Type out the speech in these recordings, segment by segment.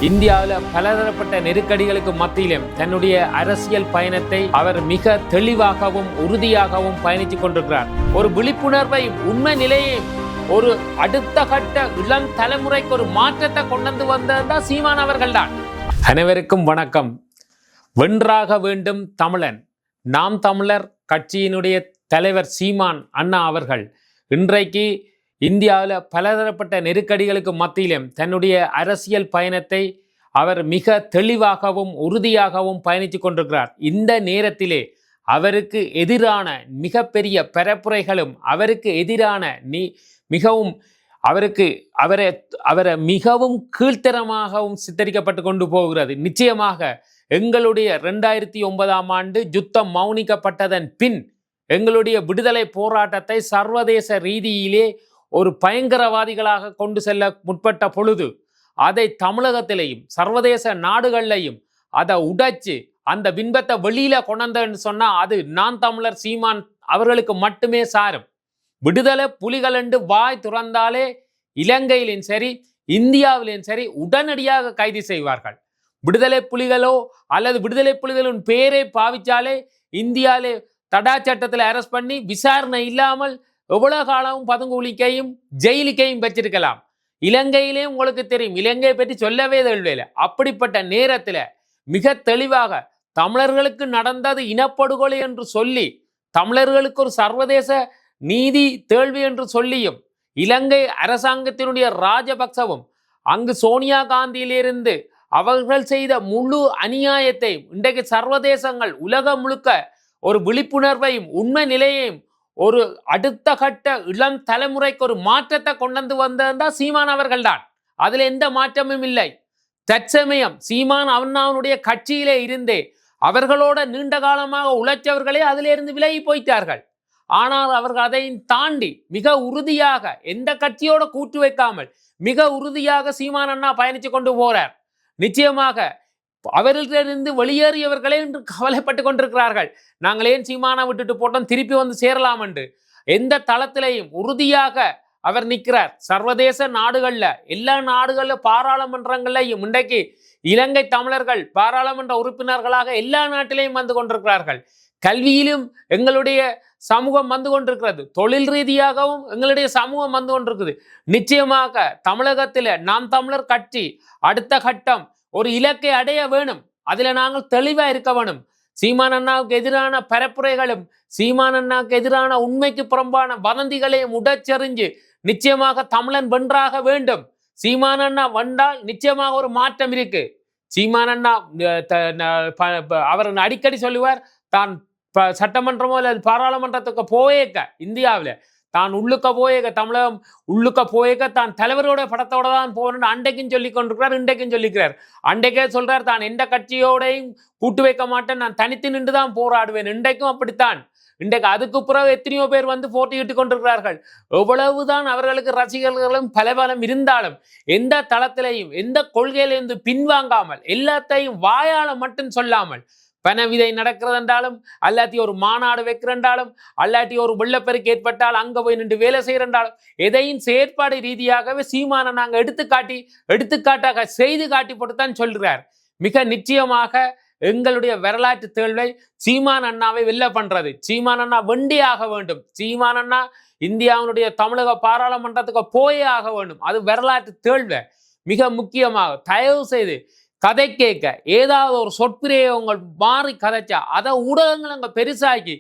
இந்தியாவில் பலதரப்பட்ட நெருக்கடிகளுக்கு மத்தியிலும் தன்னுடைய அரசியல் பயணத்தை அவர் மிக தெளிவாகவும் உறுதியாகவும் பயணித்துக் கொண்டிருக்கிறார். ஒரு விழிப்புணர்வை உண்மை நிலையை ஒரு அடுத்த கட்ட இளம் தலைமுறைக்கு ஒரு மாற்றத்தை கொண்டு வந்ததுதான் சீமான் அவர்கள் தான். அனைவருக்கும் வணக்கம். வென்றாக வேண்டும் தமிழன். நாம் தமிழர் கட்சியினுடைய தலைவர் சீமான் அண்ணா அவர்கள் இன்றைக்கு இந்தியாவில் பலதரப்பட்ட நெருக்கடிகளுக்கு மத்தியிலும் தன்னுடைய அரசியல் பயணத்தை அவர் மிக தெளிவாகவும் உறுதியாகவும் பயணித்துக் கொண்டிருக்கிறார். இந்த நேரத்திலே அவருக்கு எதிரான மிகப்பெரிய பரப்புரைகளும் அவருக்கு எதிரான மிகவும் அவரை மிகவும் கீழ்த்தரமாகவும் சித்தரிக்கப்பட்டு கொண்டு போகிறது. நிச்சயமாக எங்களுடைய 2009ஆம் ஆண்டு யுத்தம் மௌனிக்கப்பட்டதன் பின் எங்களுடைய விடுதலை போராட்டத்தை சர்வதேச ரீதியிலே ஒரு பயங்கரவாதிகளாக கொண்டு செல்ல முற்பட்ட பொழுது அதை தமிழகத்திலையும் சர்வதேச நாடுகள்லையும் அதை உடைச்சு அந்த பின்பத்தை வெளியில கொண்டன்னு சொன்னா அது நான் தமிழர் சீமான் அவர்களுக்கு மட்டுமே சாரும். விடுதலை புலிகள் என்று வாய் துறந்தாலே இலங்கையிலும் சரி இந்தியாவிலும் சரி உடனடியாக கைது செய்வார்கள். விடுதலை புலிகளோ அல்லது விடுதலை புலிகளின் பேரை பாவிச்சாலே இந்தியாவிலே தடா சட்டத்தில் அரெஸ்ட் பண்ணி விசாரணை இல்லாமல் எவ்வளவு காலமும் பதுங்குலிக்கையும் ஜெயிலுக்கையும் வச்சிருக்கலாம். இலங்கையிலே உங்களுக்கு தெரியும், இலங்கையை பற்றி சொல்லவே தேவையில்லை. அப்படிப்பட்ட நேரத்தில் மிக தெளிவாக தமிழர்களுக்கு நடந்தது இனப்படுகொலை என்று சொல்லி தமிழர்களுக்கு ஒரு சர்வதேச நீதி தேள்வி என்று சொல்லியும் இலங்கை அரசாங்கத்தினுடைய ராஜபக்சவும் அங்கு சோனியா காந்தியிலிருந்து அவர்கள் செய்த முழு அநியாயத்தை இன்றைக்கு சர்வதேசங்கள் உலகம் முழுக்க ஒரு விழிப்புணர்வையும் உண்மை நிலையையும் ஒரு அடுத்த கட்ட இளம் தலைமுறைக்கு ஒரு மாற்றத்தை கொண்டு வந்ததுதான் சீமான் அவர்கள் தான். அதுல எந்த மாற்றமும் இல்லை. தற்சமயம் சீமான் அண்ணாவுடைய கட்சியிலே இருந்தே அவர்களோட நீண்ட காலமாக உழைச்சவர்களே அதிலிருந்து விலகி போய்த்தார்கள். ஆனால் அவர்கள் அதை தாண்டி மிக உறுதியாக எந்த கட்சியோட கூட்டு வைக்காமல் மிக உறுதியாக சீமான் அண்ணா பயணிச்சு கொண்டு போறார். நிச்சயமாக அவர்களிலிருந்து வெளியேறியவர்களே என்று கவலைப்பட்டு கொண்டிருக்கிறார்கள். நாங்கள் ஏன் சீமானை விட்டுட்டு போட்டோம், திருப்பி வந்து சேரலாம் என்று எந்த தளத்திலையும் உறுதியாக அவர் நிற்கிறார். சர்வதேச நாடுகள்ல எல்லா நாடுகள்ல பாராளுமன்றங்கள்லையும் இன்றைக்கு இலங்கை தமிழர்கள் பாராளுமன்ற உறுப்பினர்களாக எல்லா நாட்டிலையும் வந்து கொண்டிருக்கிறார்கள். கல்வியிலும் எங்களுடைய சமூகம் வந்து கொண்டிருக்கிறது. தொழில் ரீதியாகவும் எங்களுடைய சமூகம் வந்து கொண்டிருக்குது. நிச்சயமாக தமிழகத்தில் நாம் தமிழர் கட்சி அடுத்த கட்டம் ஒரு இலக்கை அடைய வேணும். அதுல நாங்கள் தெளிவா இருக்க வேணும். சீமான் அண்ணாவுக்கு எதிரான பரப்புரைகளும் சீமான் அண்ணாவுக்கு எதிரான உண்மைக்கு புறம்பான வதந்திகளையும் உடச்செறிஞ்சு நிச்சயமாக தமிழன் வென்றாக வேண்டும். சீமான் அண்ணா வந்தால் நிச்சயமாக ஒரு மாற்றம் இருக்கு. சீமான் அண்ணா அவர் அடிக்கடி சொல்லுவார், தான் சட்டமன்றமோ அல்லது பாராளுமன்றத்துக்கு போயேக்க இந்தியாவில் தான் உள்ளுக்க போயேக்க தமிழகம் உள்ளுக்க போயேக்க தான் தலைவரோட படத்தோட தான் போகணும்னு அண்டைக்கும் சொல்லி கொண்டிருக்கிறார், இன்றைக்கும் சொல்லிக்கிறார். அண்டைக்கே சொல்றார், தான் எந்த கட்சியோடையும் கூட்டு வைக்க மாட்டேன், நான் தனித்து நின்று தான் போராடுவேன். இன்றைக்கும் அப்படித்தான். இன்றைக்கு அதுக்கு பிறகு எத்தனையோ பேர் வந்து போட்டியிட்டு கொண்டிருக்கிறார்கள். எவ்வளவுதான் அவர்களுக்கு ரசிகர்களும் பலபலம் இருந்தாலும் எந்த தளத்திலையும் எந்த கொள்கையிலிருந்து பின்வாங்காமல் எல்லாத்தையும் வாயால மட்டும் சொல்லாமல் பணவிதை நடக்கிறது என்றாலும் அல்லாட்டி ஒரு மாநாடு வைக்கிறண்டாலும் அல்லாட்டி ஒரு வெள்ளப்பெருக்கு ஏற்பட்டால் அங்க போய் நின்று வேலை செய்யறாலும் எதையும் செயற்பாடு ரீதியாகவே சீமானை நாங்கள் எடுத்துக்காட்டாக செய்து காட்டி போட்டுத்தான் சொல்கிறார். மிக நிச்சயமாக எங்களுடைய வரலாற்று தேழ்வை சீமான் அண்ணாவை வெல்ல பண்றது. சீமான் அண்ணா வெண்டே ஆக வேண்டும். சீமான் அண்ணா இந்தியாவினுடைய தமிழக பாராளுமன்றத்துக்கு போயே ஆக வேண்டும். அது வரலாற்று தேழ்வை. மிக முக்கியமாக தயவு செய்து கதை கேட்க ஏதாவது ஒரு சொற்பிரயோகங்கள் மாறி கதைச்சா அதை ஊடகங்கள் அங்கே பெருசாக்கி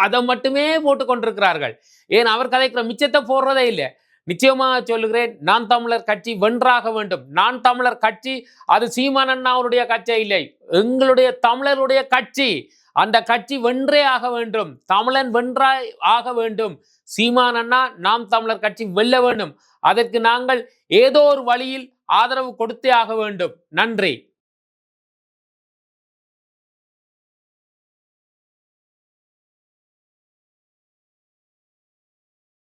அதை மட்டுமே போட்டு கொண்டிருக்கிறார்கள். ஏன் அவர் கதைக்கிற மிச்சத்தை போடுறதே இல்லை. நிச்சயமாக சொல்லுகிறேன், நான் தமிழர் கட்சி வென்றாக வேண்டும். நான் தமிழர் கட்சி அது சீமான் அண்ணாவுடைய கட்சி இல்லை, எங்களுடைய தமிழருடைய கட்சி. அந்த கட்சி வென்றே ஆக வேண்டும். தமிழன் வென்றாய் ஆக வேண்டும். சீமான் அண்ணா நாம் தமிழர் கட்சி வெல்ல வேண்டும். அதற்கு நாங்கள் ஏதோ ஒரு வழியில் ஆதரவு கொடுத்தே ஆக வேண்டும். நன்றி.